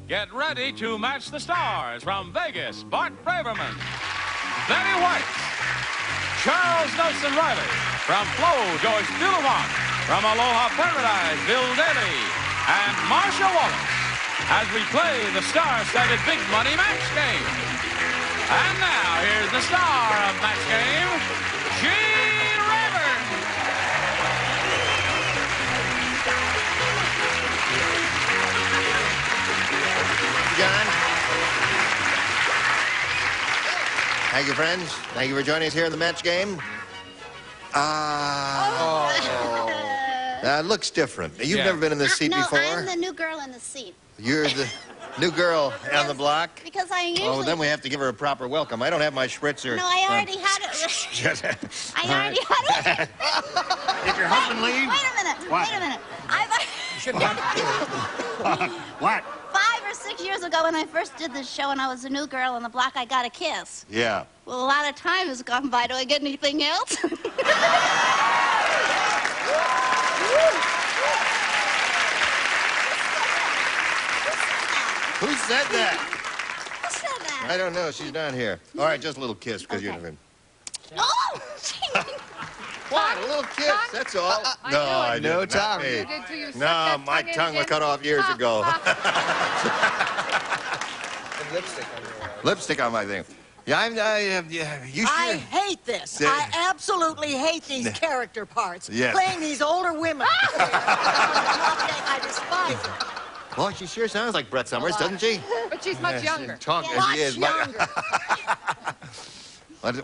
Get ready to match the stars from Vegas, Bart Braverman, Betty White, Charles Nelson Reilly, from Flo, Joyce Bulifant, from Aloha Paradise, Bill Daly, and Marcia Wallace, as we play the star-studded Big Money Match Game. And now, here's the star of Match Game, Gene Rayburn. John. Thank you, friends. Thank you for joining us here in the Match Game. It looks different. You've never been in this seat before? No, I'm the new girl in the seat. You're the new girl on the block? Because I usually... Oh, then we have to give her a proper welcome. I don't have my spritzer. No, I already had it. I already had it. Did your husband leave? Wait a minute. What? Wait a minute. You shouldn't have... What? 5 or 6 years ago when I first did this show and I was a new girl on the block, I got a kiss. Yeah. Well, a lot of time has gone by. Do I get anything else? Who said that? Who said that? I don't know. She's not here. All right, just a little kiss because you're... Oh! What? A little kiss, that's all. No, I didn't. No tongue. No, my tongue was cut off years ago. And lipstick on your eyes. Lipstick on my thing. Yeah, you sure? I hate this. Yeah. I absolutely hate these character parts. Yes. Playing these older women. I despise it. Well, she sure sounds like Brett Summers, doesn't she? But she's much younger. Much She is. younger.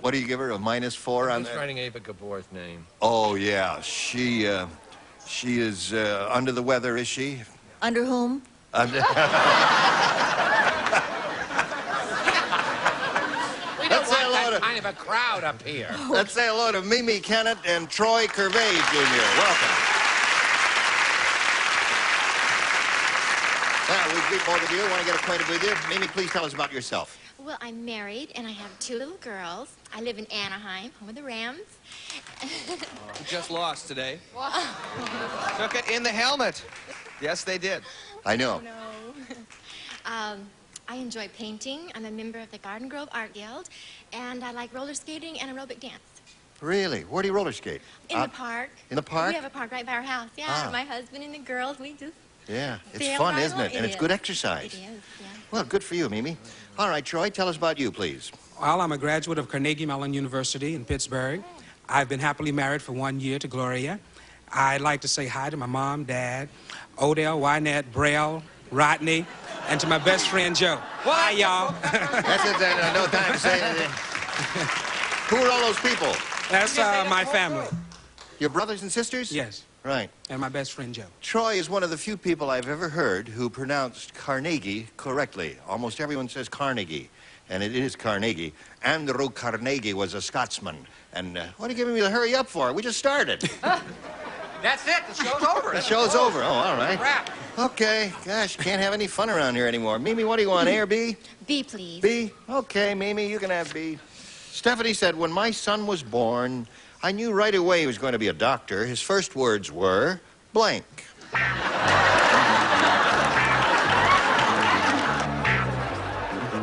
What do you give her? A -4 on Who's that? writing Ava Gabor's name? Oh, yeah. She is under the weather, is she? Under whom? Under... We don't want that kind of a crowd up here. Let's say hello to Mimi Kennett and Troy Curvey, Jr. Welcome. Well, we greet both of you. Want to get acquainted with you. Mimi, please tell us about yourself. Well, I'm married, and I have 2 little girls. I live in Anaheim, home of the Rams. We just lost today. Took it in the helmet. Yes, they did. I know. No. I enjoy painting. I'm a member of the Garden Grove Art Guild, and I like roller skating and aerobic dance. Really? Where do you roller skate? In the park. In the park? We have a park right by our house. Yeah, my husband and the girls, we just... Yeah, it's sail fun, right isn't it? along. And it's good exercise. It is, yeah. Well, good for you, Mimi. All right, Troy, tell us about you, please. Well, I'm a graduate of Carnegie Mellon University in Pittsburgh. I've been happily married for 1 year to Gloria. I'd like to say hi to my mom, Dad, Odell, Wynette, Braille, Rodney, and to my best friend, Joe. Hi, y'all. That's it, no time to say anything. Who are all those people? That's my family. Your brothers and sisters? Yes. Right. And my best friend, Joe. Troy is one of the few people I've ever heard who pronounced Carnegie correctly. Almost everyone says Carnegie, and it is Carnegie. Andrew Carnegie was a Scotsman. And what are you giving me to hurry up for? We just started. That's it. The show's over. The show's over. Oh, all right. Wrap. Okay. Gosh, can't have any fun around here anymore. Mimi, what do you want, A or B? B, please. B? Okay, Mimi, you can have B. Stephanie said, when my son was born, I knew right away he was going to be a doctor. His first words were, blank.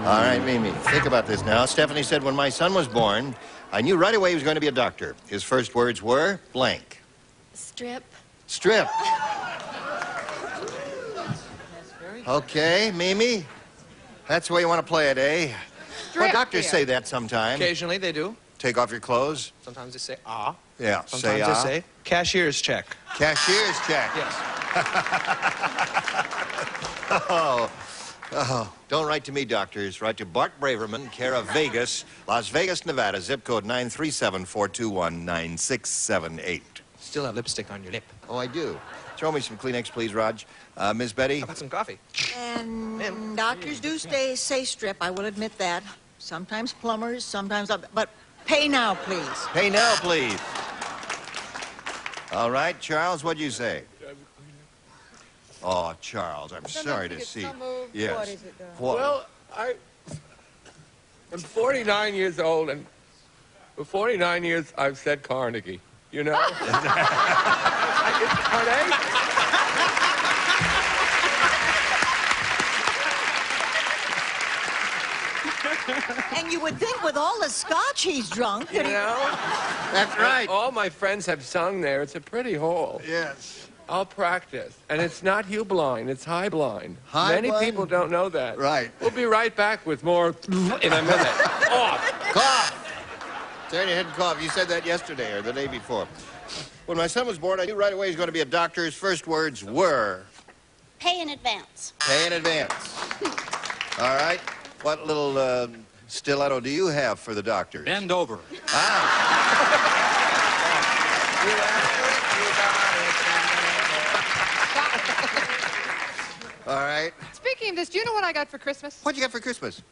All right, Mimi, think about this now. Stephanie said, when my son was born, I knew right away he was going to be a doctor. His first words were, blank. Strip. Strip. Okay, Mimi, that's the way you want to play it, eh? Well, doctors say that sometimes. Occasionally they do. Take off your clothes. Sometimes they say, ah. Yeah, Sometimes say they say, cashier's check. Cashier's check. Yes. Oh, don't write to me, doctors. Write to Bart Braverman, care of Vegas, Las Vegas, Nevada, zip code 937-421-9678. Still have lipstick on your lip. Oh, I do. Throw me some Kleenex, please, Raj. Miss Betty? How about some coffee? And doctors do say strip, I will admit that. Sometimes plumbers, sometimes... But pay now, please. Pay now, please. All right, Charles, what'd you say? Oh, Charles, I'm sorry to see. Yes. What is it, What? Well, I'm 49 years old, and for 49 years I've said Carnegie. You know? Are they? And you would think with all the scotch he's drunk You that he... know? That's right. All my friends have sung there. It's a pretty hall. Yes. I'll practice. And it's not Hugh blind, it's high blind. High Many blind? people don't know that. Right. We'll be right back with more in a minute. Off. Cough. Turn your head and cough. You said that yesterday or the day before. When my son was born, I knew right away he was going to be a doctor. His first words were... Pay in advance. Pay in advance. All right. What little stiletto do you have for the doctors? Bend over. All right. Speaking of this, do you know what I got for Christmas? What'd you get for Christmas?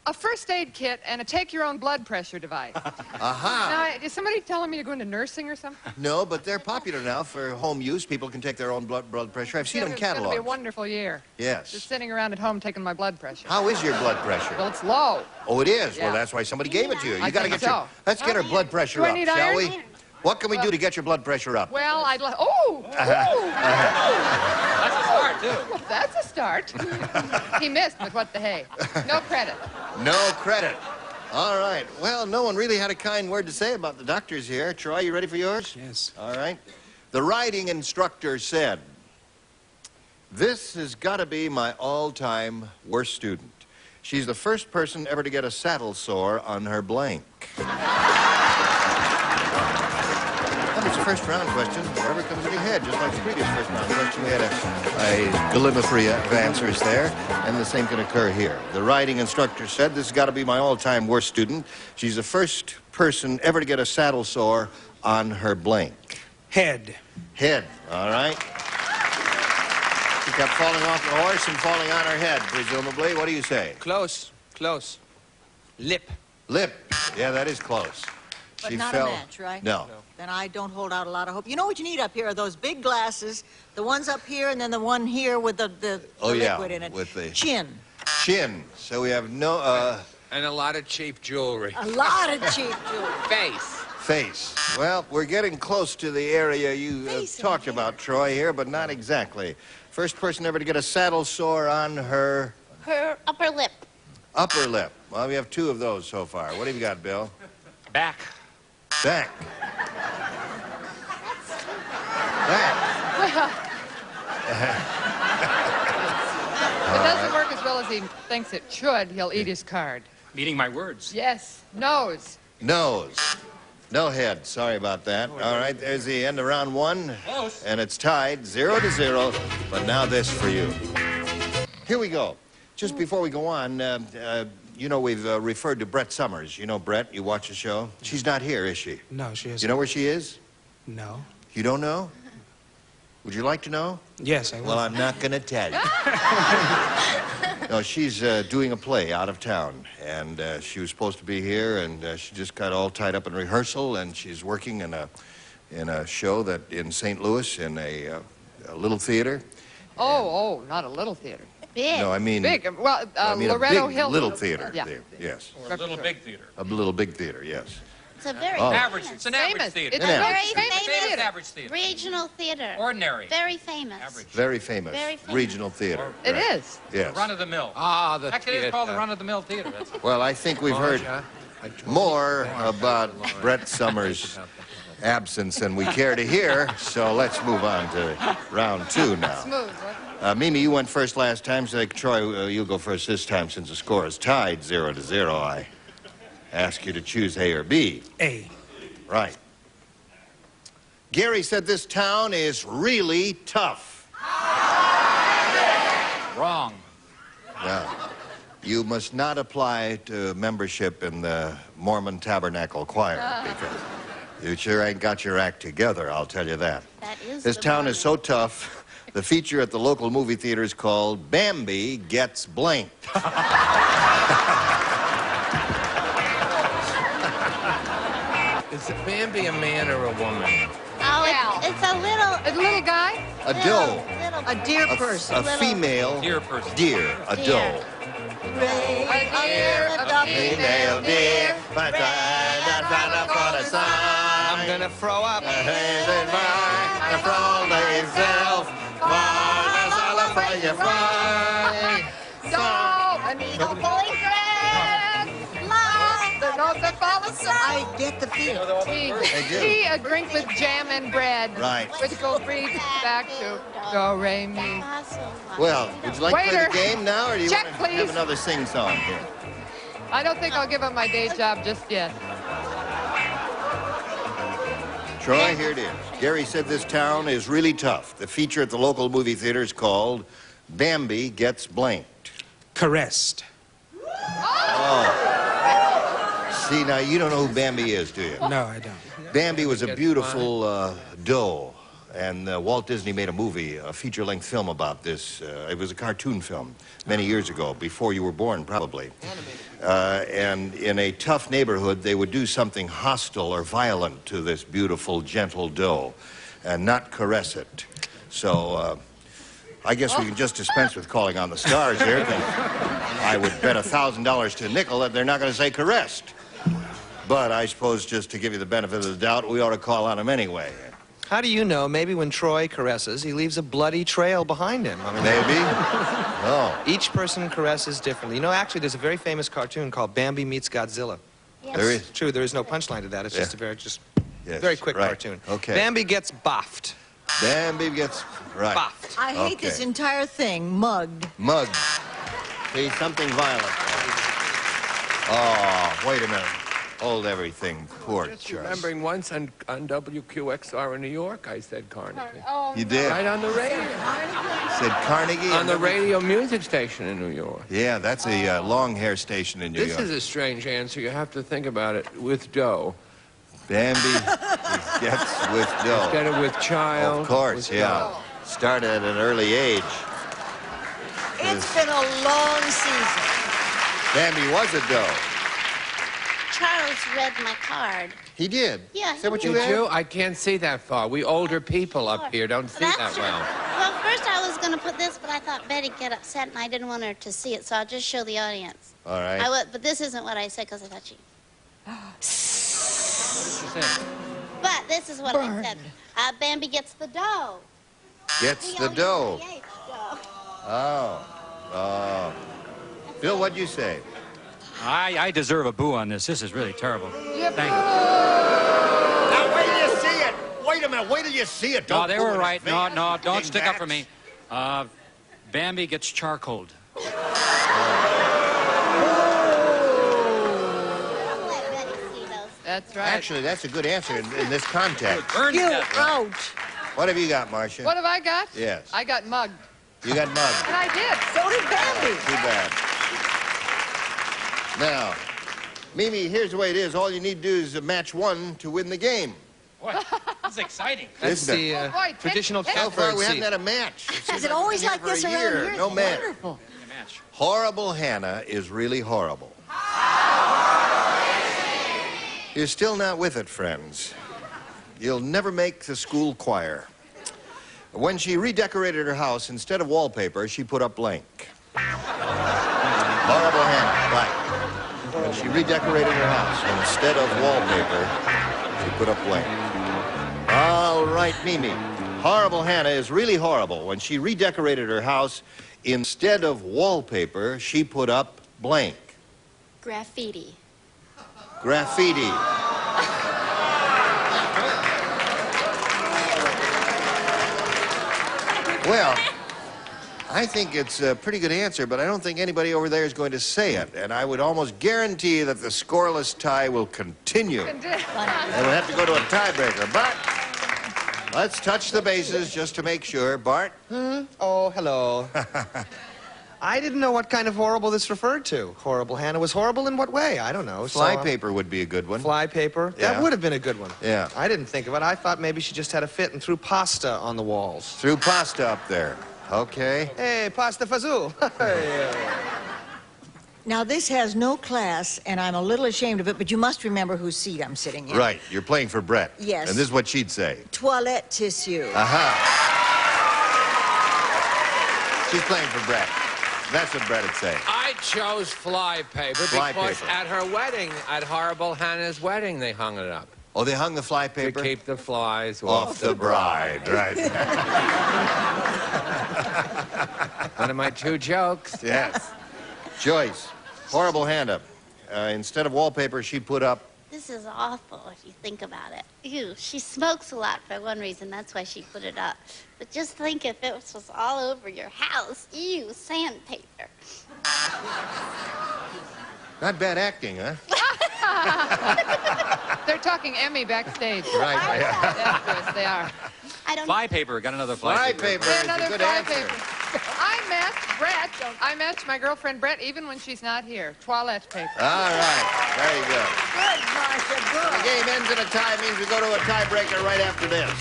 A first aid kit and a take-your-own blood pressure device. Aha. Now, is somebody telling me to go into nursing or something? No, but they're popular now for home use. People can take their own blood pressure. I've seen them It's going to be a catalogs. wonderful year. Yes. Just sitting around at home taking my blood pressure. How is your blood pressure? Well, it's low. Oh, it is? Yeah. Well, that's why somebody gave it to you. You I got to think get your... so. Let's get her blood pressure Do I up, need shall iron? we? What can we do to get your blood pressure up? Well, I'd like... Oh! That's a start, too. Well, that's a start. He missed, but what the hey. No credit. No credit. All right. Well, no one really had a kind word to say about the doctors here. Troy, you ready for yours? Yes. All right. The riding instructor said, "This has got to be my all-time worst student. She's the first person ever to get a saddle sore on her blank." That was a first-round question. Whatever comes in your head, just like the previous first-round question. We had a gallipotry of answers there, and the same can occur here. The riding instructor said, "This has got to be my all-time worst student. She's the first person ever to get a saddle sore on her blank." Head. Head, all right. She kept falling off the horse and falling on her head, presumably. What do you say? Close, close. Lip. Lip. Yeah, that is close. But She not fell. a match, right? No. Then I don't hold out a lot of hope. You know what you need up here are those big glasses, the ones up here and then the one here with the Oh, yeah, liquid in it. with the- Chin. Chin. So we have no, And a lot of cheap jewelry. A lot of cheap jewelry. Face. face. Well, we're getting close to the area you Face talked about, Troy, here, but not exactly. First person ever to get a saddle sore on her Her upper lip. upper lip. Well, we have two of those so far. What have you got, Bill? Back. Back. Back. If it doesn't work as well as he thinks it should, he'll eat his card. Meaning my words. Yes. Nose. Nose. No head. Sorry about that. All right, there's the end of round one. Close. And it's tied 0-0. But now this for you. Here we go. Just before we go on, you know we've referred to Brett Summers. You know Brett? You watch the show? She's not here, is she? No, she isn't. You know where she is? No. You don't know? Would you like to know? Yes, I will. Well, I'm not going to tell you. No, she's doing a play out of town, and she was supposed to be here, and she just got all tied up in rehearsal, and she's working in a show that in St. Louis in a little theater. Oh, not a little theater. Big. No, I mean Big. Well, I mean Loretto a big Hill. little theater. Yeah. There. Yes, Or a little big theater. a little big theater. Yes. It's a very Oh. Average. famous It's an average Famous. theater. It's Yeah. a Very famous famous. theater. Average theater. regional theater. Ordinary. Very famous. Average. Very famous. Very famous. Regional theater. It Right. is. Yes. Run of the mill. Ah, the Actually, it's called the theater. run of the mill theater. That's Well, I think we've heard more about Brett Summers' absence than we care to hear, so let's move on to round two now. Smooth. What? Mimi, you went first last time, so Troy, you'll go first this time since the score is tied 0-0. I ask you to choose A or B. A. Right. Gary said this town is really tough. wrong. Well, you must not apply to membership in the Mormon Tabernacle Choir because you sure ain't got your act together, I'll tell you that. That is This the town one. is so tough, the feature at the local movie theater is called Bambi Gets Blanked. Is Bambi a man or a woman? Oh, it's a little. A little guy? A doe. Little, A deer A, person. a female Deer person. deer. A Deer. doe. Ray, A deer, a Female deer. But for the sun. I'm gonna throw up. The frog itself. So, an eagle pulling thread. Catholicism. I get the feeling. Tea, a drink with jam and bread. Right. Which goes back to do, re, mi. Well, would you like to play Waiter. the game now, or do you Check, want to have please. another sing-song here? I don't think I'll give up my day job just yet. Troy, here it is. Gary said this town is really tough. The feature at the local movie theater is called Bambi Gets Blanked. Caressed. See, now, you don't know who Bambi is, do you? No, I don't. Bambi was a beautiful doe, and Walt Disney made a movie, a feature-length film about this. It was a cartoon film many years ago, before you were born, probably. And in a tough neighborhood, they would do something hostile or violent to this beautiful, gentle doe and not caress it. So I guess we can just dispense with calling on the stars here, because I would bet $1,000 to a nickel that they're not going to say caressed. But I suppose just to give you the benefit of the doubt, we ought to call on him anyway. How do you know? Maybe when Troy caresses, he leaves a bloody trail behind him. I mean, Maybe. Oh. each person caresses differently. You know, actually, there's a very famous cartoon called Bambi Meets Godzilla. Yes. There is. It's true, there is no punchline to that. It's just a very, Yes, very quick right. cartoon. Okay. Bambi gets boffed. Bambi gets... Right. Boffed. I hate this entire thing, mugged. Mugged. See, something violent. Oh, wait a minute. Hold everything. Poor Just Charles. remembering once on WQXR in New York, I said Carnegie. Oh, You did. Right on the radio. Said Carnegie. On the radio music station in New York. Yeah, that's a long hair station in New This York. is a strange answer. You have to think about it with dough. Bambi gets with dough. Instead of with child. Of course, with yeah. dough. Started at an early age. It's been a long season. Bambi was a dough. Charles read my card. He did. Yeah, Is that he what you Did had? you? I can't see that far. We older people up here don't see that That's well. Well, first I was going to put this, but I thought Betty'd get upset, and I didn't want her to see it, so I'll just show the audience. All right. But this isn't what I said, because I thought she... But this is what I said. Bambi gets the dough. Gets the dough. B-O-U-G-H, dough. Oh. Bill, what'd you say? I deserve a boo on this. This is really terrible. Thank you. Now, wait till you see it. Wait a minute. Wait till you see it. No, Don't they boo were in right. his No, face. no, don't Getting stick up for bats. me. Bambi gets charcoaled. Don't let Betty see those. that's right. Actually, that's a good answer in this context. Burn to You, death. ouch. What have you got, Marcia? What have I got? Yes. I got mugged. You got mugged. And I did. So did Bambi. Too bad. Now, Mimi, here's the way it is. All you need to do is match one to win the game. What? That's exciting. That's Isn't it? the Oh, boy, traditional take- So far, catbird we haven't seat. had a match. Is it always like this around here? No It's match. wonderful. Match. Horrible Hannah is really horrible. You're still not with it, friends. You'll never make the school choir. When she redecorated her house, instead of wallpaper, she put up blank. Horrible Hannah, blank. When she redecorated her house, instead of wallpaper, she put up blank. All right, Mimi. Horrible Hannah is really horrible. When she redecorated her house, instead of wallpaper, she put up blank. Graffiti. Graffiti. Well, I think it's a pretty good answer, but I don't think anybody over there is going to say it. And I would almost guarantee that the scoreless tie will continue. And we'll have to go to a tiebreaker. But let's touch the bases just to make sure. Bart? Oh, hello. I didn't know what kind of horrible this referred to. Horrible Hannah was horrible in what way? I don't know. Flypaper would be a good one. Flypaper? Yeah. That would have been a good one. Yeah. I didn't think of it. I thought maybe she just had a fit and threw pasta on the walls. Threw pasta up there. Okay. Hey, pasta fazool. Now, this has no class, and I'm a little ashamed of it, but you must remember whose seat I'm sitting in. Right. You're playing for Brett. Yes. And this is what she'd say. Toilette tissue. Aha. She's playing for Brett. That's what Brett would say. I chose flypaper because Flypaper. at her wedding, at Horrible Hannah's wedding, they hung it up. Oh, they hung the To flypaper keep the flies off the bride. Right. One of my two jokes. Yes. Joyce, Horrible Hannah. instead of wallpaper, she put up... This is awful if you think about it. Ew, she smokes a lot for one reason. That's why she put it up. But just think if it was all over your house. Ew, sandpaper. Not bad acting, huh? They're talking Emmy backstage. Right. Yes, they are. Fly paper. Got another fly paper. Fly paper is a Another good fly answer. paper. I matched Brett. I matched my girlfriend Brett even when she's not here. Toilette paper. All right. Very good. Good, Marcia, good. The game ends in a tie. Means we go to a tiebreaker right after this.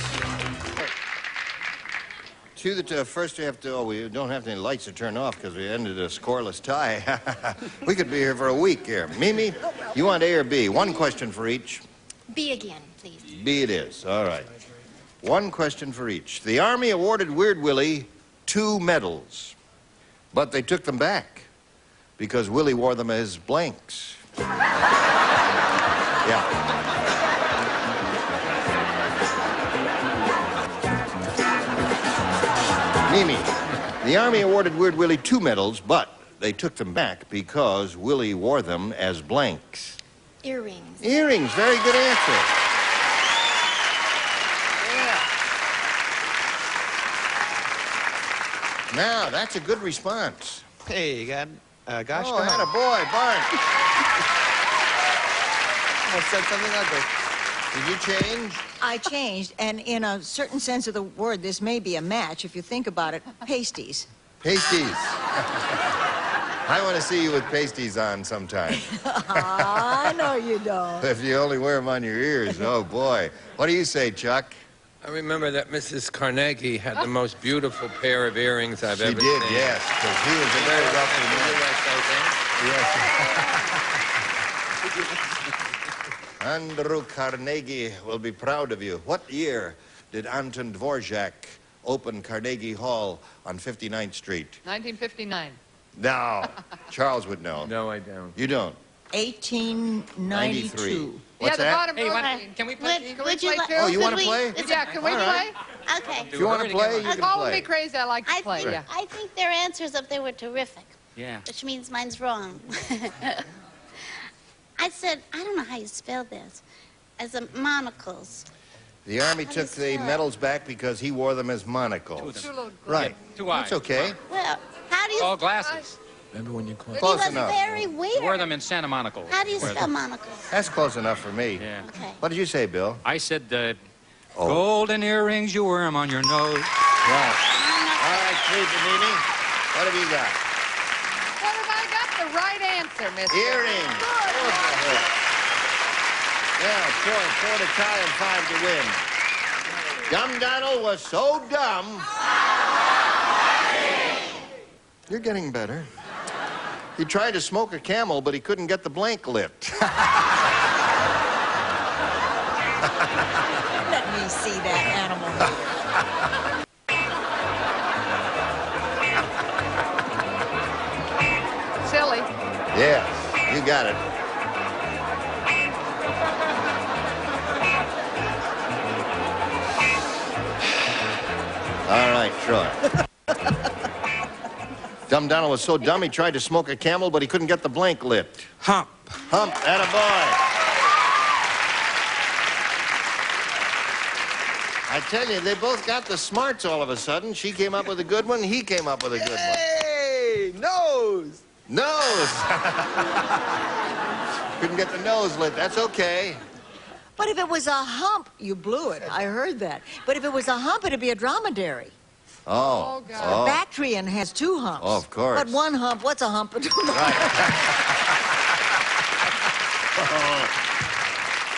First we have to... Oh, we don't have any lights to turn off because we ended a scoreless tie. We could be here for a week here. Mimi, you want A or B? One question for each. B again, please. B it is. All right. One question for each. The Army awarded Weird Willie 2 medals, but they took them back because Willie wore them as blanks. Yeah. Mimi, the Army awarded Weird Willie 2 medals, but they took them back because Willie wore them as blanks. Earrings. Earrings, very good answer. Yeah. Now, that's a good response. Hey, you got gosh Oh, darn. attaboy, Bart. Almost said something ugly. Did you change? I changed, and in a certain sense of the word, this may be a match, if you think about it. Pasties. Pasties. I want to see you with pasties on sometime. I know you don't. If you only wear them on your ears, oh boy. What do you say, Chuck? I remember that Mrs. Carnegie had the most beautiful pair of earrings I've She ever did, seen. yes, because he was a very wealthy man. Yes. Andrew Carnegie will be proud of you. What year did Anton Dvorak open Carnegie Hall on 59th Street? 1959. No. Charles would know. No, I don't. You don't. 1892. What's the that? bottom Hey, row. can we play? Can we Would you play like- too? Oh, you want to Could play? we- Yeah, can we All play? right. Okay. If you want to play, you can Call me play. crazy, I like to play, yeah. I think their answers up there were terrific, Yeah. which means mine's wrong. I said, I don't know how you spell this, as a monocles. The Army How do took you the spell it? medals back because he wore them as monocles. Two little Right. 2 eyes. That's okay. Well, how do you... All glasses. Remember when you called? He Close was enough. very weird. Wear them in Santa Monica. How do you Wear spell them. monocles? That's close enough for me. Yeah. Okay. What did you say, Bill? I said Oh. golden earrings, you wear them on your nose. Right. All right, Creepy Mimi. What have you got? What have I got? The right answer, mister. Earrings. Yeah, Troy, 4 to tie and 5 to win. Dumb Donald was so dumb. You're getting better. He tried to smoke a Camel, but he couldn't get the blank lit. Let me see that animal. Silly. Yes, you got it. All right, Troy. Dumb Donald was so dumb he tried to smoke a Camel, but he couldn't get the blank lit. Hump. Hump, attaboy. I tell you, they both got the smarts all of a sudden. She came up with a good one, he came up with a good one. Hey, nose. Nose! Couldn't get the nose lit, that's okay. But if it was a hump, you blew it. I heard that. But if it was a hump, it'd be a dromedary. Oh. Oh, God. Bactrian has 2 humps. Oh, of course. But 1 hump, what's a hump? Right.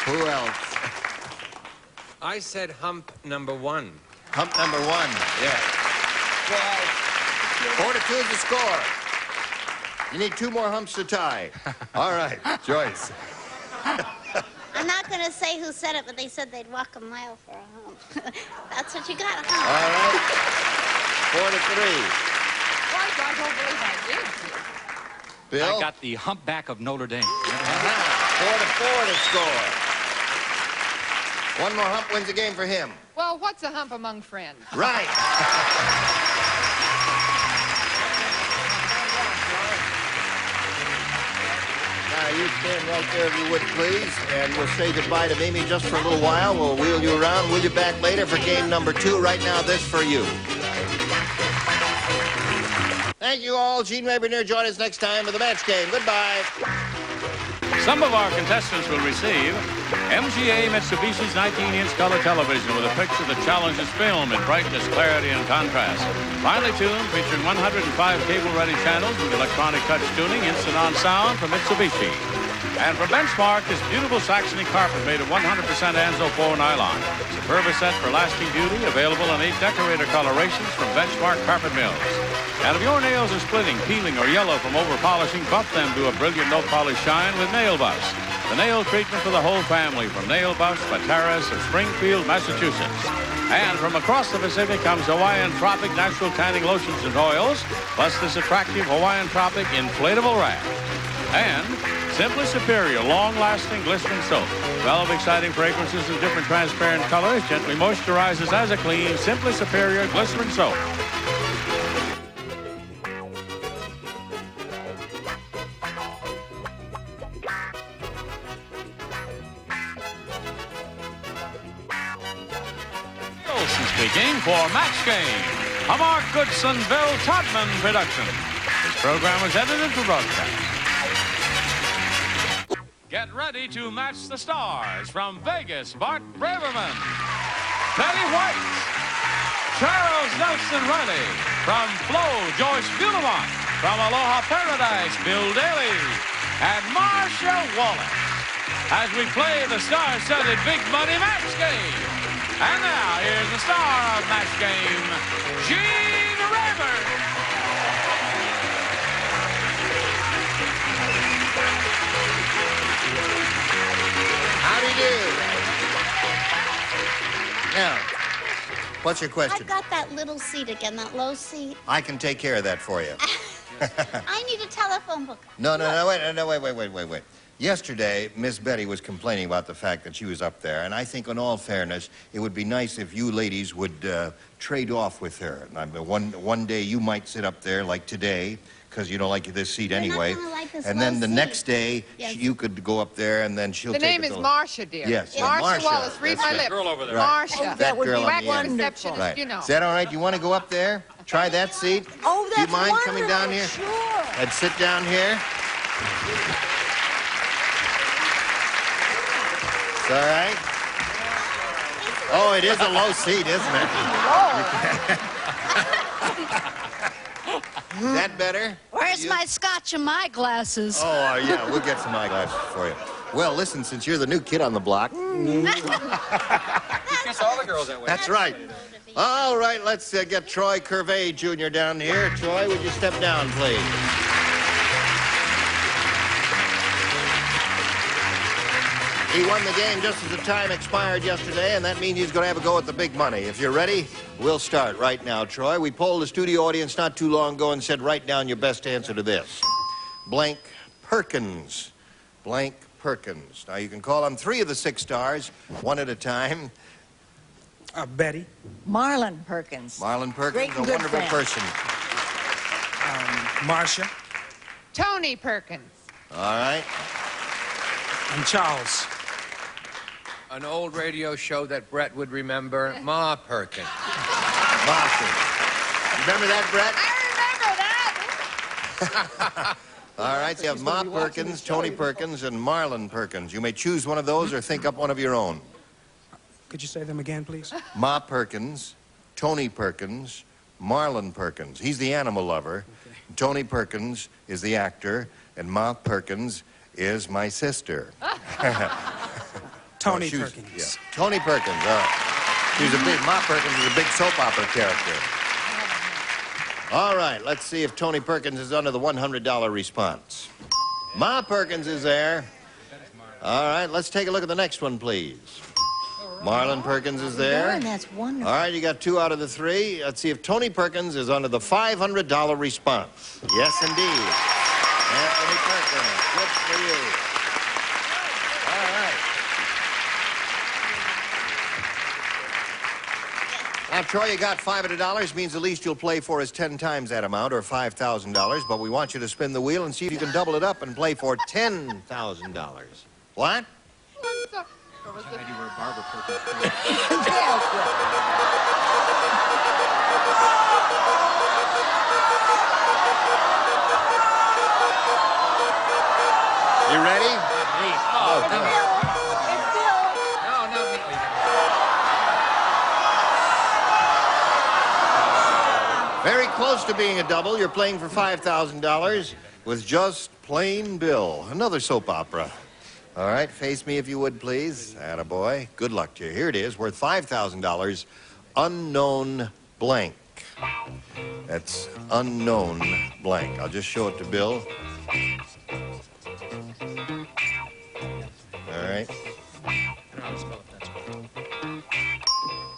Who else? I said hump number 1. Hump number 1, yeah. 4 to 2 is the score. You need 2 more humps to tie. All right, Joyce. I'm not going to say who said it, but they said they'd walk a mile for a hump. That's what you got, a All hump. right. 4 to 3. I don't believe I did. Bill? I got the humpback of Notre Dame. 4 to 4 to score. 1 more hump wins the game for him. Well, what's a hump among friends? Right. Now, you stand right there if you would, please. And we'll say goodbye to Mimi just for a little while. We'll wheel you around. We'll be back later for game number 2. Right now, this for you. Thank you all. Gene Rabineau, join us next time for the Match Game. Goodbye. Some of our contestants will receive MGA Mitsubishi's 19-inch color television with a picture that challenges film in brightness, clarity, and contrast. Finely tuned, featuring 105 cable-ready channels with electronic touch tuning, instant on sound from Mitsubishi. And for Benchmark, this beautiful Saxony carpet made of 100% Anzo 4 nylon. Superb set for lasting beauty, available in 8 decorator colorations from Benchmark Carpet Mills. And if your nails are splitting, peeling, or yellow from over-polishing, buff them to a brilliant no-polish shine with Nail Buffs. The nail treatment for the whole family from Nail Buffs by Terrace of Springfield, Massachusetts. And from across the Pacific comes Hawaiian Tropic natural tanning lotions and oils, plus this attractive Hawaiian Tropic inflatable rack. And Simply Superior long-lasting glistening soap. 12 exciting fragrances in different transparent colors, gently moisturizes as a clean Simply Superior glycerin soap. Nelson speaking for Match Game, a Mark Goodson, Bill Todman production. This program was edited for broadcast. Get ready to match the stars from Vegas, Bart Braverman, Betty White, Nelson Reilly, from Flo, Joyce Bulifant, from Aloha Paradise, Bill Daly, and Marcia Wallace, as we play the star-studded Big Money Match Game. And now, here's the star of Match Game, Gene Rabineau. Howdy do. Now, what's your question? I've got that little seat again, that low seat. I can take care of that for you. I need a telephone book. No, wait. Yesterday, Miss Betty was complaining about the fact that she was up there, and I think, in all fairness, it would be nice if you ladies would trade off with her. I mean, one day you might sit up there, like today, because you don't like this seat anyway. Like this and then the seat. next day, yes. You could go up there, and then she'll The take name is Marcia, dear. Yes, Marcia Wallace. Read my lips. Girl over there. Marcia. Right. That girl on the end. Receptionist, Right. you know. Is that all right? You want to go up there? Try that seat? Oh, that's Do you mind wonderful. coming down here? Sure. And sit down here? It's all right? Oh, it is a low seat, isn't it? Is that better? Where's my scotch and my glasses? Oh, yeah, we'll get some eyeglasses for you. Well, listen, since you're the new kid on the block. You kiss all the girls that way. That's right. All right, let's get Troy Curvey Jr. down here. Troy, would you step down, please? He won the game just as the time expired yesterday, and that means he's going to have a go at the big money. If you're ready, we'll start right now, Troy. We polled the studio audience not too long ago and said, write down your best answer to this. Blank Perkins. Blank Perkins. Now, you can call on 3 of the 6 stars, one at a time. Betty. Marlon Perkins. Marlon Perkins, Great a and good wonderful friend. person. Marcia. Tony Perkins. All right. And Charles. An old radio show that Brett would remember, Ma Perkins. Marcia. Remember that, Brett? I remember that. All right, so you have Ma Perkins, Tony Perkins, and Marlon Perkins. You may choose one of those or think up one of your own. Could you say them again, please? Ma Perkins, Tony Perkins, Marlon Perkins. He's the animal lover. Okay. Tony Perkins is the actor, and Ma Perkins is my sister. Tony She was- Perkins. Yeah. Tony Perkins, all right. Ma Perkins is a big soap opera character. All right, let's see if Tony Perkins is under the $100 response. Ma Perkins is there. All right, let's take a look at the next one, please. Marlon Perkins is there. Darn, that's wonderful. All right, you got 2 out of the 3. Let's see if Tony Perkins is under the $500 response. Yes, indeed. Anthony Perkins, good for you. All right. Now, Troy, you got $500. Means the least you'll play for is 10 times that amount, or $5,000. But we want you to spin the wheel and see if you can double it up and play for $10,000. What? You ready? Oh, come on. Very close to being a double. You're playing for $5,000 with just plain Bill. Another soap opera. All right, face me if you would, please. Attaboy. Good luck to you. Here it is, worth $5,000. Unknown blank. That's unknown blank. I'll just show it to Bill. All right.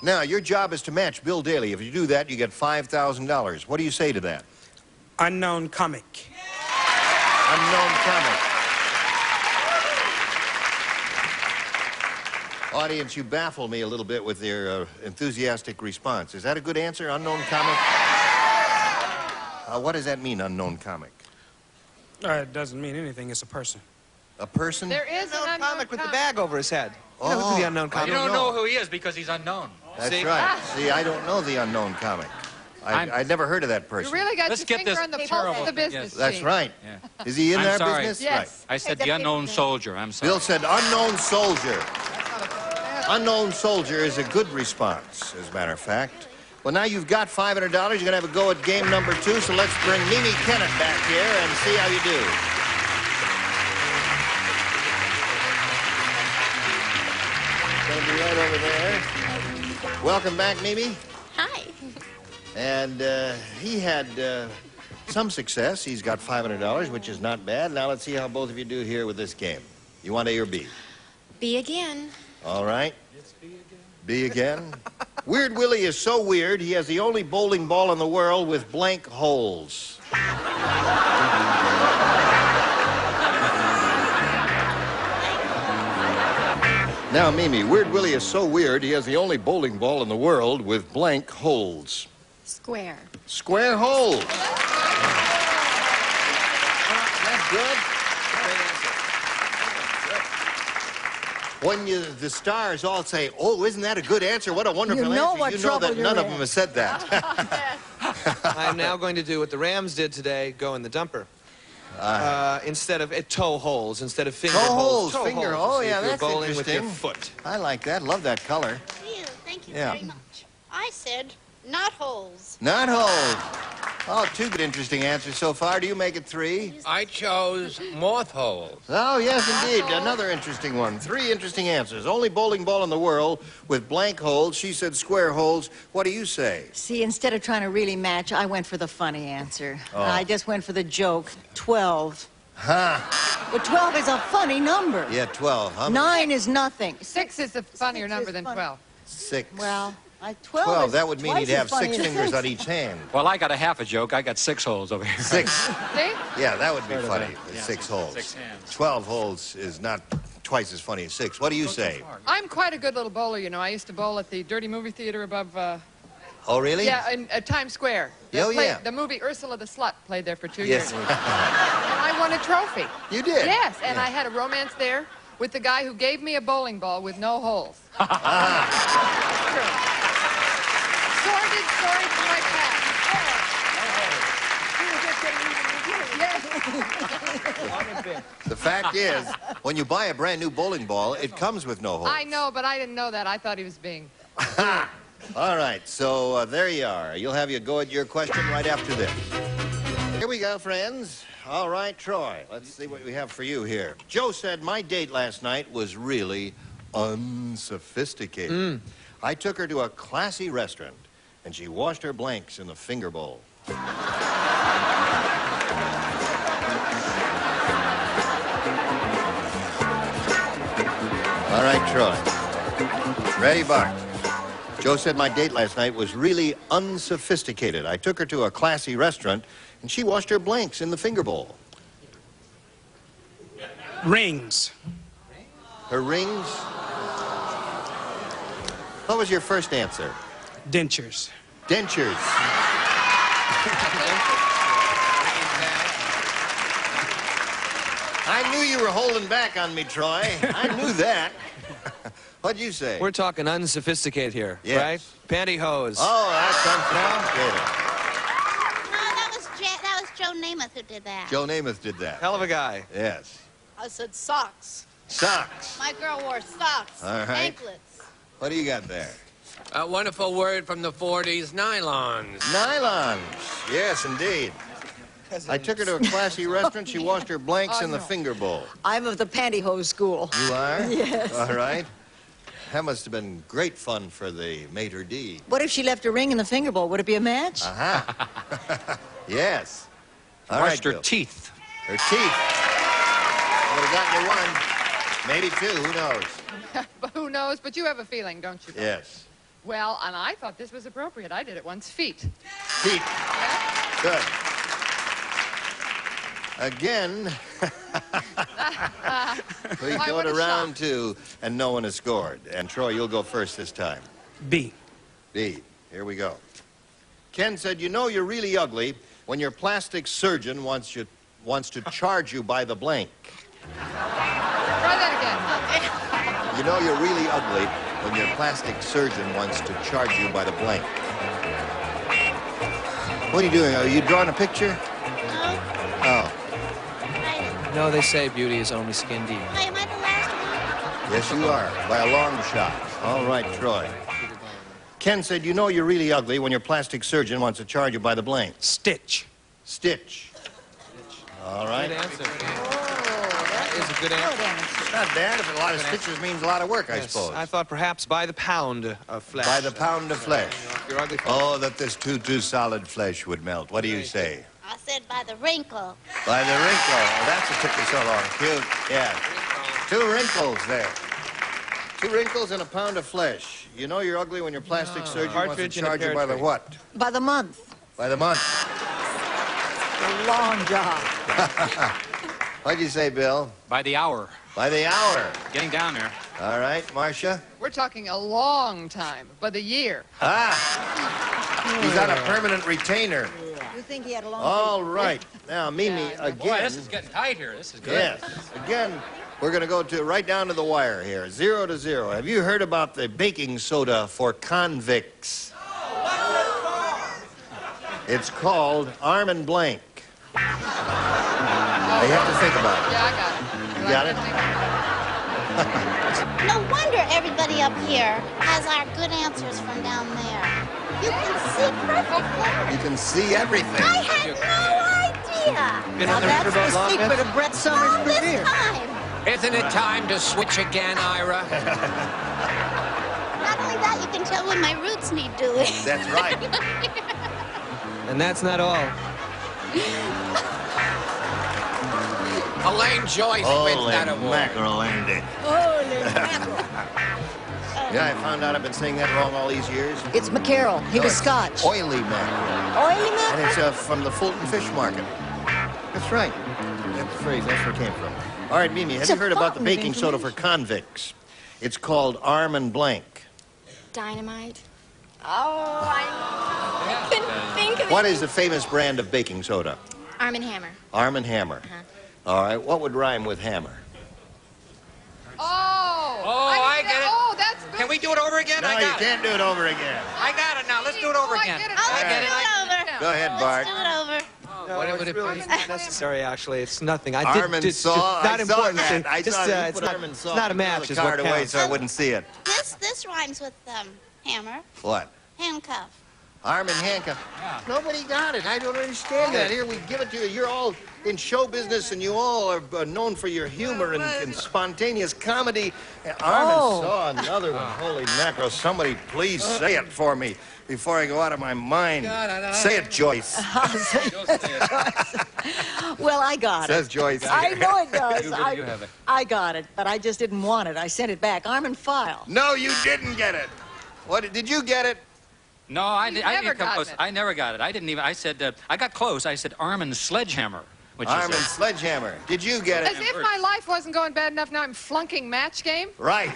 Now, your job is to match Bill Daly. If you do that, you get $5,000. What do you say to that? Unknown comic. Unknown comic. Audience, you baffle me a little bit with your enthusiastic response. Is that a good answer, unknown comic? What does that mean, unknown comic? It doesn't mean anything. It's a person. A person? There is an unknown comic with the bag over his head. Oh, You know who the unknown comic You don't know who he is because he's unknown. That's See? right. See, I don't know the unknown comic. I'd never heard of that person. You really got Let's your get finger this on the pulse terrible of the thing, business. yes. That's Gene. right. Yeah. Is he in I'm that sorry. business? Yes. I said the unknown soldier. I'm sorry. Bill said unknown soldier. Unknown soldier is a good response, as a matter of fact. Well, now you've got $500. You're going to have a go at game number 2, so let's bring Mimi Kennett back here and see how you do. Going to be right over there. Welcome back, Mimi. Hi. And he had some success. He's got $500, which is not bad. Now let's see how both of you do here with this game. You want A or B? B again. All right. B again. Weird Willie is so weird, he has the only bowling ball in the world with blank holes. Now, Mimi, Weird Willie is so weird, he has the only bowling ball in the world with blank holes. Square. Square holes. That's good. When the stars all say, "Oh, isn't that a good answer? What a wonderful answer." You know that none of them have said that. I'm now going to do what the Rams did today, go in the dumper. Instead of toe holes, instead of finger holes. Toe holes, finger holes. holes. Oh, yeah, You're that's bowling interesting. with your foot. I like that. Love that color. Thank you Yeah. very much. I said not holes. Not holes. Oh, 2 good interesting answers so far. Do you make it 3? I chose moth holes. Oh, yes, indeed. Another interesting one. 3 interesting answers. Only bowling ball in the world with blank holes. She said square holes. What do you say? See, instead of trying to really match, I went for the funny answer. Oh. I just went for the joke. 12. Huh. But 12 is a funny number. Yeah, 12. Huh? 9 is nothing. 6 is a funnier number than 12. 6. Well, 12 12. is That would mean twice he'd have as funny 6 as fingers 6. on each hand. Well, I got a half a joke. I got 6 holes over here. 6. See? Yeah, that would be funny. Yeah, 6 holes. 6 hands. 12 holes is not twice as funny as 6. What do you say? I'm quite a good little bowler, you know. I used to bowl at the Dirty Movie Theater above, Oh, really? yeah, in Times Square. They Oh, played- yeah. The movie Ursula the Slut played there for 2 Yes. years. And I won a trophy. You did? Yes, and Yeah. I had a romance there with the guy who gave me a bowling ball with no holes. True. Sordid story from my past. The fact is, when you buy a brand new bowling ball, it comes with no holes. I know, but I didn't know that. I thought he was being... All right, so there you are. You'll have you go at your question right after this. Here we go, friends. All right, Troy, let's see what we have for you here. Joe said, my date last night was really unsophisticated. I took her to a classy restaurant, and she washed her blanks in the finger bowl. All right, Troy. Ready, Bart? Joe said my date last night was really unsophisticated. I took her to a classy restaurant, and she washed her blanks in the finger bowl. Rings. Her rings? What was your first answer? Dentures. Dentures. I knew you were holding back on me, Troy. I knew that. What'd you say? We're talking unsophisticated here, Yes. right? Pantyhose. Oh, that's unsophisticated. That was Joe Namath who did that. Joe Namath did that. Hell of a guy. Yes. I said socks. Socks. My girl wore socks. All right. Anklets. What do you got there? A wonderful word from the 40s, nylons. Nylons. Yes, indeed. I took her to a classy restaurant. She washed her blanks in the finger bowl. I'm of the pantyhose school. You are? Yes. All right. That must have been great fun for the maitre d'. What if she left a ring in the finger bowl? Would it be a match? Uh-huh. Yes. All Washed right, her Bill. teeth. Her teeth. Would have gotten you one. Maybe two. Who knows? But who knows? But you have a feeling, don't you? Yes. Well, and I thought this was appropriate. I did it once. Feet. Feet. Good. Again, we Why, go what to a round shock. 2, and no one has scored. And Troy, you'll go first this time. B. B. Here we go. Ken said, "You know you're really ugly when your plastic surgeon wants to charge you by the blank." Try that again. You know you're really ugly when your plastic surgeon wants to charge you by the blank. What are you doing? Are you drawing a picture? No. Oh. No, they say beauty is only skin deep. Hi, am I the last one? Yes, you are, by a long shot. All right, Troy. Ken said, "You know you're really ugly when your plastic surgeon wants to charge you by the blank." Stitch. Stitch. All right. Good answer. That is a good answer. It's not bad if a lot of stitches means a lot of work, I suppose. I thought perhaps by the pound of flesh. By the pound of flesh. You're ugly. Oh, that this too solid flesh would melt. What do you say? I said by the wrinkle. By the wrinkle. Oh, that's what took me so long. Cute. Yeah. 2 wrinkles there. 2 wrinkles and a pound of flesh. You know you're ugly when your plastic surgeon wants to Partridge in a charge you pear by the tree. what? By the month. By the month. A long job. What'd you say, Bill? By the hour. By the hour. Getting down there. All right, Marcia? We're talking a long time, by the year. Ah! He's on a permanent retainer. You think he had a long All right. Now, Mimi, Boy, again. this is getting tight here. This is good. Yes. Again, we're going to go right down to the wire here. 0 to 0. Have you heard about the baking soda for convicts? It's called Arm and Blank. Now, you have to think about it. Yeah, I got it. You got it? No wonder everybody up here has our good answers from down there. You can see perfectly. You can see everything. I had no idea. Now that's the secret of Brett Summers' All this career. time. Isn't it time to switch again, Ira? Not only that, you can tell when my roots need doing. That's right. And that's not all. Elaine Joyce wins that award. mackerel, Andy. Holy mackerel. Yeah, I found out I've been saying that wrong all these years. It's McCarroll. He No, was it's Scotch. Oily mackerel. Oily And mackerel? it's from the Fulton Fish Market. That's right. That's the phrase. That's where it came from. All right, Mimi, have It's you a heard about the fountain of baking soda for convicts? It's called Arm and Blank. Dynamite. Oh, I couldn't think of it. What is the famous brand of baking soda? Arm and Hammer. Arm and Hammer. All right, what would rhyme with hammer? Oh, I get it. Oh, that's good. Can we do it over again? No, I you got it. can't do it over again. I got it now. Let's do it over Oh, again. I get it. I'll I do get it over. Go ahead, Bart. Let's do it over. No, What it's would it really be? not necessary, actually. It's nothing. I Arm and it's saw. not I saw important. that. I Just, saw that. You it's put not, arm and it's saw. not a You threw match, the is what card away counts. so I wouldn't see it. This rhymes with hammer. What? Handcuff. Arm and handcuff. Nobody got it. I don't understand that. Here, we give it to you. You're all in show business, and you all are known for your humor and spontaneous comedy. Arm and saw, another one. Holy mackerel. Somebody please say it for me before I go out of my mind. Say it, Joyce. Well, I got Says it. Joyce. I know it does. You have it. I got it, but I just didn't want it. I sent it back. Arm and file. No, you didn't get it. What? Did you get it? No, I You've didn't never come gotten close. it. I never got it. I didn't even. I said I got close. I said arm and sledgehammer, which Arm and is sledgehammer. Did you get As it? if my life wasn't going bad enough, now I'm flunking Match Game. Right.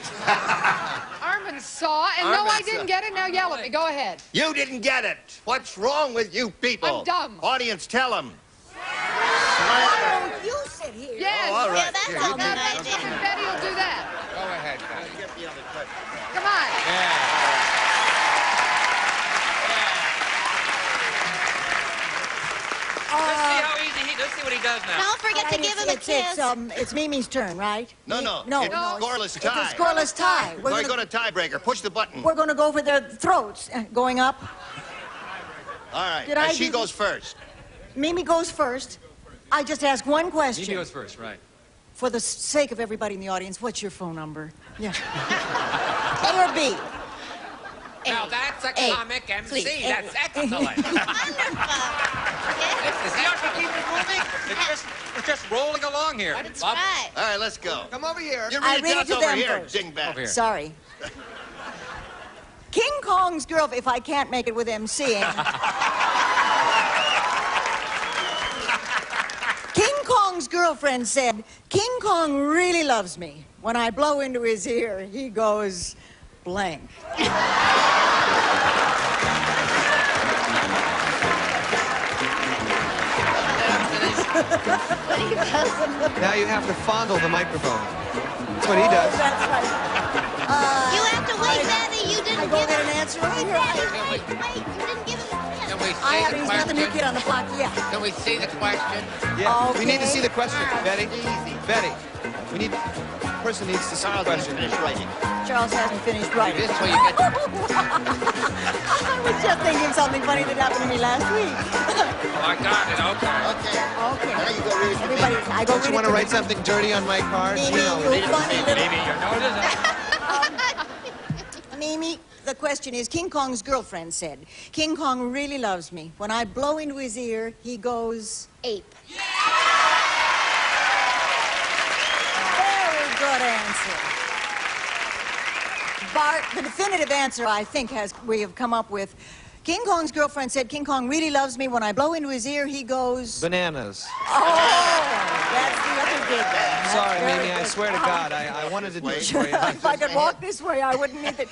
Arm Armin saw, and no, I didn't get it. Now yell at me. Go ahead. You didn't get it. What's wrong with you people? I'm dumb. Audience, tell them. Why don't you sit here? Yes. Oh, all right. Yeah, that's Here, a you good do it. idea. And Betty will do that. Go ahead, Betty. Get the other clip. Come on. Let's see what he does now. Don't forget to give him a kiss. It's Mimi's turn, right? No, no. No, It's scoreless tie. It's a scoreless tie. We're going to go to tiebreaker. Push the button. We're going to go for their throats. Going up. All right. Did I She do- goes first. Mimi goes first. I just ask one question. He goes first, right. For the sake of everybody in the audience, what's your phone number? Yeah. A or B? Now that's a comic MC. Please. That's excellent. Wonderful. Is he actually keeping it moving? It's just rolling along here. That's right. All right, let's go. Come over here. You I read read it that to over them here, first. dingbat. Over here. Sorry. King Kong's girlfriend, if I can't make it with MCing. King Kong's girlfriend said, King Kong really loves me. When I blow into his ear, he goes blank. Now you have to fondle the microphone. That's what he does. That's right. You have to wait, Betty. You didn't I go give get him. an answer Wait, over here. Betty, wait. You didn't give him a kiss. Can we I see haven't. the He's not the new kid question? on the block yet. Can we see the question? Yeah. We need to Okay. see the question, Betty. Betty, we need. The person needs to see the question. Charles hasn't finished writing. This way you get. I was just thinking of something funny that happened to me last week. Oh, I got it. Okay. Okay. Okay. Now you go read it to Everybody, me. I go Don't you want to write something dirty on my card? Mimi, You know you it. funny little... Maybe Mimi, the question is, King Kong's girlfriend said, King Kong really loves me. When I blow into his ear, he goes... Ape. Very good answer. Bart, the definitive answer, I think, we have come up with. King Kong's girlfriend said, King Kong really loves me. When I blow into his ear, he goes... Bananas. Oh, that's the other big one. Sorry, That's very Mimi, I good. swear to God, I wanted to do it for you. If I could walk this way, I wouldn't need it.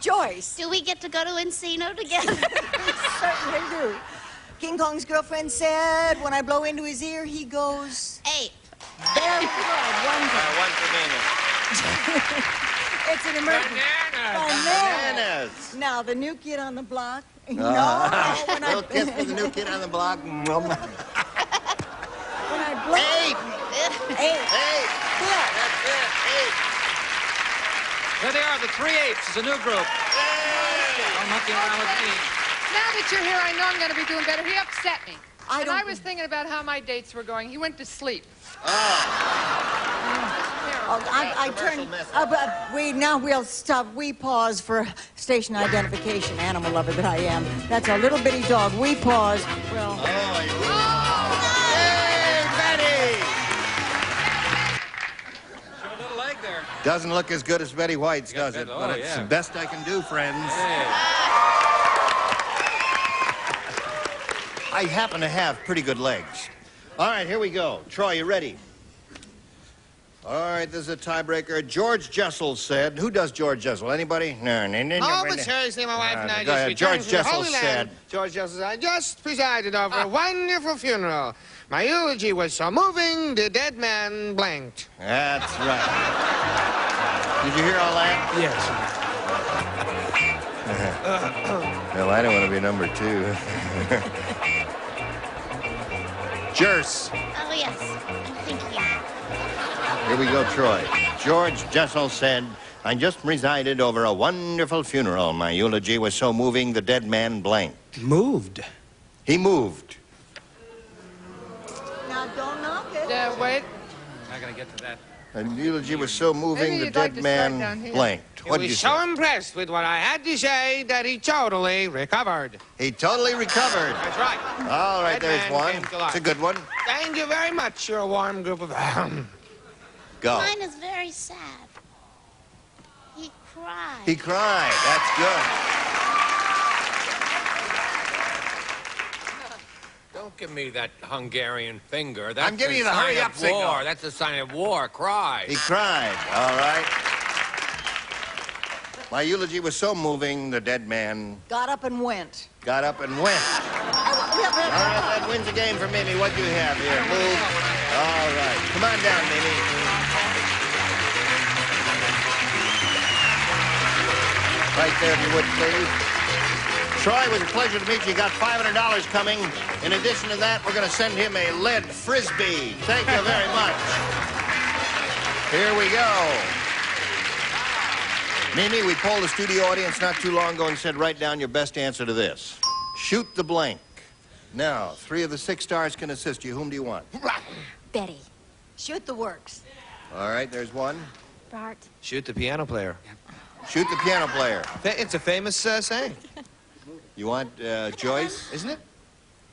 Joyce. Do we get to go to Encino together? We certainly do. King Kong's girlfriend said, when I blow into his ear, he goes... Ape. Very good. Wonderful. One for Mimi. It's an emergency. Bananas. Now, the new kid on the block. No, when Little kiss for the new kid on the block. when I blow... Ape. Ape. Ape. Bill. That's it. Ape. There they are, the three apes. It's a new group. Don't monkey around with me. Now that you're here, I know I'm going to be doing better. He upset me. I And don't- I was thinking about how my dates were going. He went to sleep. Oh, I turned. We'll stop. We pause for station identification. Animal lover that I am. That's a little bitty dog. We pause. Well. Hey, Betty. Show a little leg there. Doesn't look as good as Betty White's, does it? Oh, But it's yeah. the best I can do, friends. I happen to have pretty good legs. All right, here we go. Troy, you ready? All right, this is a tiebreaker. George Jessel said, who does George Jessel? Anybody? No. Oh, but seriously, my wife and I Go just ahead. returned George from the Jessel Holy said, Land. George Jessel said, I just presided over a wonderful funeral. My eulogy was so moving, the dead man blanked. That's right. Did you hear all that? Yes. Well, I don't want to be number two. Jers. Oh, yes. I'm thinking. Here we go, Troy. George Jessel said, I just presided over a wonderful funeral. My eulogy was so moving, the dead man blanked. Moved. He moved. Now, don't knock it. Wait. I'm not going to get to that. The eulogy was so moving, Maybe the you'd like dead to start down man here. blanked. He What did you was say? so impressed with what I had to say that he totally recovered. He totally recovered. That's right. All right, Dead there's man one. came to life. It's a good one. Thank you very much. You're a warm group of... Go. Mine is very sad. He cried. He cried. That's good. Don't give me that Hungarian finger. That's I'm giving a you the sign hurry of up signal. war. That's a sign of war. Cry. He cried. All right. My eulogy was so moving, the dead man Got up and went. got up and went. All right, that wins the game for Mimi. What do you have here? Move. All right. Come on down, Mimi. Right there, if you would, please. Troy, it was a pleasure to meet you. You got $500 coming. In addition to that, we're going to send him a lead Frisbee. Thank you very much. Here we go. Mimi, we polled the studio audience not too long ago and said, write down your best answer to this. Shoot the blank. Now, 3 of the 6 stars can assist you. Whom do you want? Betty. Shoot the works. All right, there's one. Bart. Shoot the piano player. Shoot the piano player. It's a famous saying. You want Joyce? Isn't it?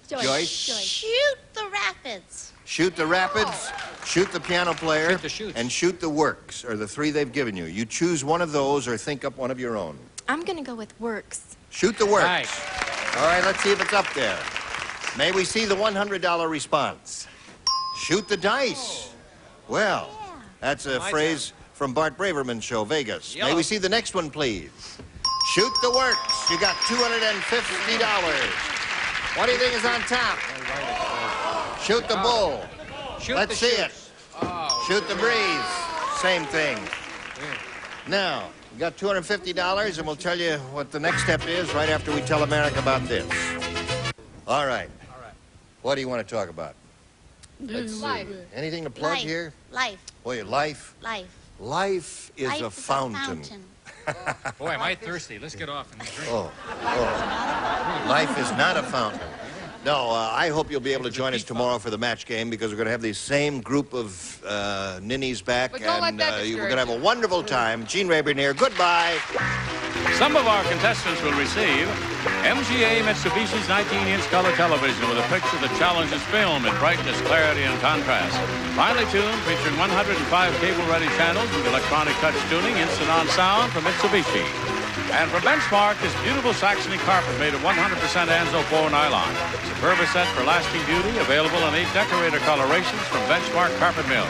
Joyce? Shoot the rapids. Shoot the rapids, shoot the piano player, Shoot the shoots. and shoot the works, are the 3 they've given you. You choose one of those or think up one of your own. I'm gonna go with works. Shoot the works. Right. All right, let's see if it's up there. May we see the $100 response? Shoot the dice. Well, that's a phrase from Bart Braverman's show, Vegas. May we see the next one, please? Shoot the works. You got $250. What do you think is on top? Shoot the bull. Let's see it. Shoot the breeze. Same thing. Now, we got $250, and we'll tell you what the next step is right after we tell America about this. All right. What do you want to talk about? Let's see. Anything to plug here? Life. Boy, life. Life. Life is a fountain. Boy, am I thirsty. Let's get off and drink. Oh. Life is not a fountain. No, I hope you'll be able to join us tomorrow for the match game because we're going to have the same group of ninnies back, But don't let and that we're discourage going to have a wonderful time. Gene Rayburn here. Goodbye. Some of our contestants will receive MGA Mitsubishi's 19-inch color television with a picture that challenges film in brightness, clarity, and contrast. Finely tuned, featuring 105 cable-ready channels with electronic touch tuning, instant on sound from Mitsubishi. And for Benchmark, this beautiful Saxony carpet made of 100% Anzo 4 nylon. Superba for lasting beauty, available in 8 decorator colorations from Benchmark Carpet Mills.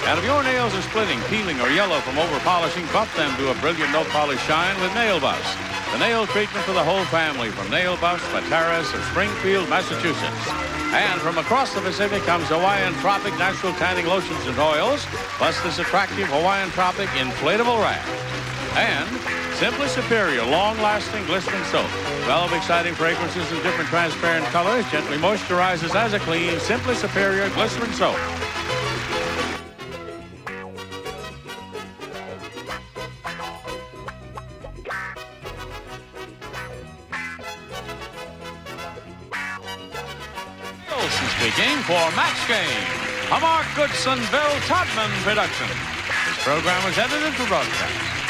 And if your nails are splitting, peeling, or yellow from over-polishing, buff them to a brilliant no-polish shine with Nail Buffs. The nail treatment for the whole family from Nail Buffs, Pateras of Springfield, Massachusetts. And from across the Pacific comes Hawaiian Tropic Natural Tanning Lotions and Oils, plus this attractive Hawaiian Tropic Inflatable Rack. And Simply Superior Long-Lasting Glistening Soap. 12 exciting fragrances in different transparent colors, gently moisturizes as a clean Simply Superior Glycerin Soap. Nelson speaking for Match Game, a Mark Goodson, Bill Todman production. This program was edited for broadcast.